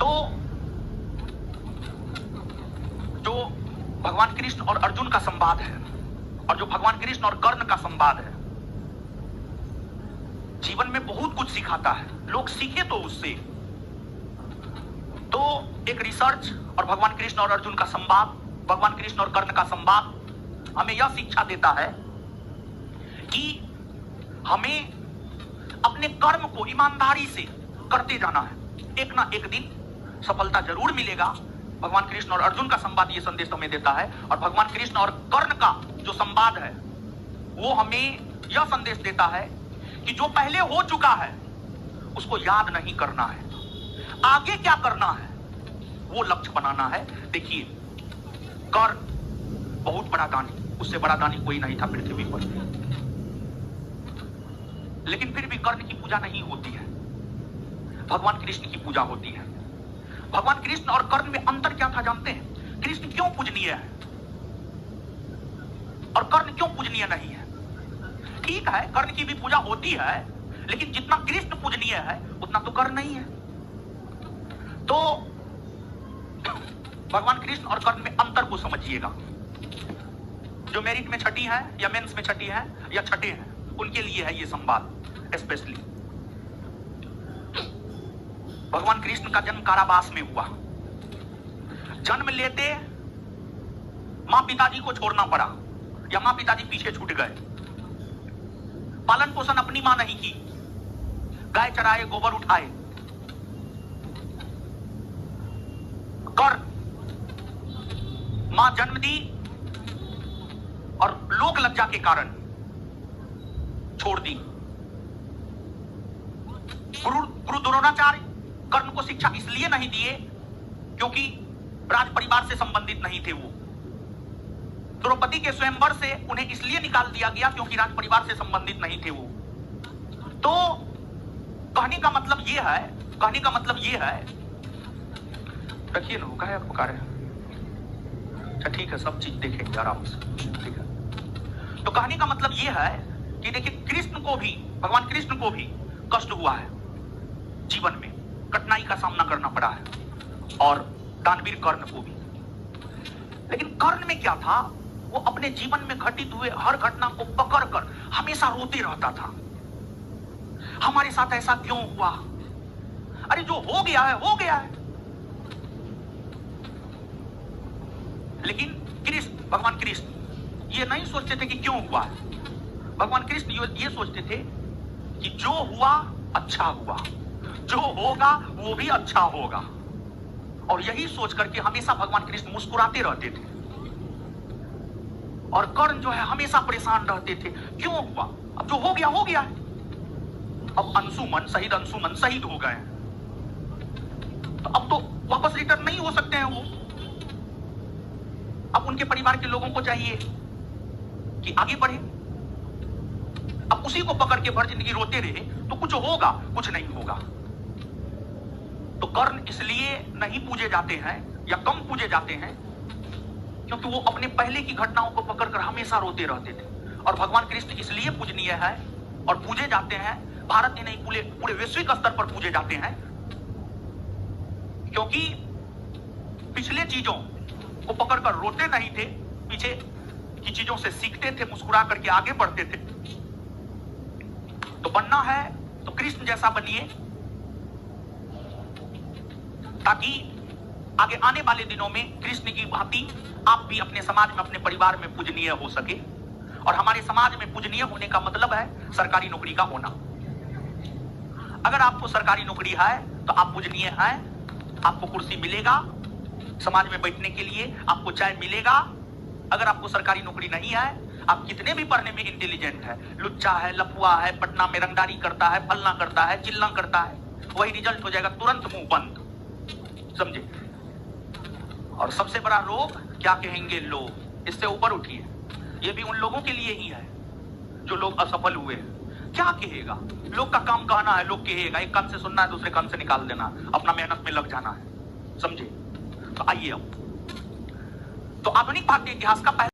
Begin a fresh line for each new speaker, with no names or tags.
तो जो भगवान कृष्ण और अर्जुन का संवाद है और जो भगवान कृष्ण और कर्ण का संवाद है, जीवन में बहुत कुछ सिखाता है। लोग सीखे तो उससे। तो एक रिसर्च और भगवान कृष्ण और अर्जुन का संवाद, भगवान कृष्ण और कर्ण का संवाद हमें यह शिक्षा देता है कि हमें अपने कर्म को ईमानदारी से करते जाना है। एक ना एक दिन सफलता जरूर मिलेगा। भगवान कृष्ण और अर्जुन का संवाद ये संदेश हमें देता है, और भगवान कृष्ण और कर्ण का जो संवाद है वो हमें यह संदेश देता है कि जो पहले हो चुका है उसको याद नहीं करना है, आगे क्या करना है वो लक्ष्य बनाना है। देखिए, कर्ण बहुत बड़ा दानी, उससे बड़ा दानी कोई नहीं था पृथ्वी पर, लेकिन फिर भी कर्ण की पूजा नहीं होती है, भगवान कृष्ण की पूजा होती है। भगवान कृष्ण और कर्ण में अंतर क्या था जानते हैं? कृष्ण क्यों पूजनीय है और कर्ण क्यों पूजनीय नहीं है? ठीक है, कर्ण की भी पूजा होती है, लेकिन जितना कृष्ण पूजनीय है उतना तो कर्ण नहीं है। तो भगवान कृष्ण और कर्ण में अंतर को समझिएगा। जो मेरिट में छठी है या मेंस में छठी है या छठे हैं, उनके लिए है ये संवाद स्पेशली। भगवान कृष्ण का जन्म कारावास में हुआ। जन्म लेते मां पिताजी को छोड़ना पड़ा या मां पिताजी पीछे छूट गए। पालन पोषण अपनी मां नहीं की, गाय चराए, गोबर उठाए। कर मां जन्म दी और लोक लज्जा के कारण छोड़ दी। गुरु द्रोणाचार्य कर्ण को शिक्षा इसलिए नहीं दिए क्योंकि राज परिवार से संबंधित नहीं थे वो। द्रौपदी के स्वयंवर से उन्हें इसलिए निकाल दिया गया क्योंकि राज परिवार से संबंधित नहीं थे वो। तो कहने का मतलब ये है, रखिए ना, कहे पुकारे। अच्छा ठीक है, सब चीज देखेंगे आराम से, ठीक है। तो कहने का मतलब ये है कि देखिए, कृष्ण को भी, भगवान कृष्ण को भी कष्ट हुआ है जीवन में, कठिनाई का सामना करना पड़ा है, और दानवीर कर्ण को भी। लेकिन कर्ण में क्या था? वो अपने जीवन में घटित हुए हर घटना को पकड़कर हमेशा रोते रहता था। हमारे साथ ऐसा क्यों हुआ? अरे जो हो गया है हो गया है। लेकिन कृष्ण, भगवान कृष्ण ये नहीं सोचते थे कि क्यों हुआ है। भगवान कृष्ण ये सोचते थे कि जो हुआ अच्छा हुआ, जो होगा वो भी अच्छा होगा, और यही सोच करके हमेशा भगवान कृष्ण मुस्कुराते रहते थे। और कर्ण जो है हमेशा परेशान रहते थे, क्यों हुआ? अब जो हो गया हो गया है। अब अंशुमन शहीद हो गए, तो अब तो वापस रिटर्न नहीं हो सकते हैं वो। अब उनके परिवार के लोगों को चाहिए कि आगे बढ़े। अब उसी को पकड़ के भर जिंदगी रोते रहे तो कुछ होगा, कुछ नहीं होगा। तो कर्ण इसलिए नहीं पूजे जाते हैं या कम पूजे जाते हैं क्योंकि वो अपने पहले की घटनाओं को पकड़कर हमेशा रोते रहते थे। और भगवान कृष्ण इसलिए पूजनीय है और पूजे जाते हैं, भारत ही नहीं पूरे वैश्विक स्तर पर पूजे जाते हैं, क्योंकि पिछले चीजों को पकड़कर रोते नहीं थे, पीछे की चीजों से सीखते थे, मुस्कुरा करके आगे बढ़ते थे। तो बनना है तो कृष्ण जैसा बनिए, ताकि आगे आने वाले दिनों में कृष्ण की भांति आप भी अपने समाज में, अपने परिवार में पूजनीय हो सके। और हमारे समाज में पूजनीय होने का मतलब है सरकारी नौकरी का होना। अगर आपको सरकारी नौकरी है तो आप पूजनीय हैं, आपको कुर्सी मिलेगा समाज में बैठने के लिए, आपको चाय मिलेगा। अगर आपको सरकारी नौकरी नहीं है, आप कितने भी पढ़ने में इंटेलिजेंट है, लुच्चा है, लफुआ है, पटना में रंगदारी करता है, फलना करता है, चिल्ला करता है, वही रिजल्ट हो जाएगा, तुरंत मुंह बंद, समझे। और सबसे बड़ा रोग क्या कहेंगे लोग, इससे ऊपर उठिए। ये भी उन लोगों के लिए ही है जो लोग असफल हुए हैं। क्या कहेगा लोग का काम कहना है, लोग कहेगा, एक कान से सुनना है, दूसरे कान से निकाल देना, अपना मेहनत में लग जाना है, समझे। तो आइए अब, तो आधुनिक भारतीय इतिहास का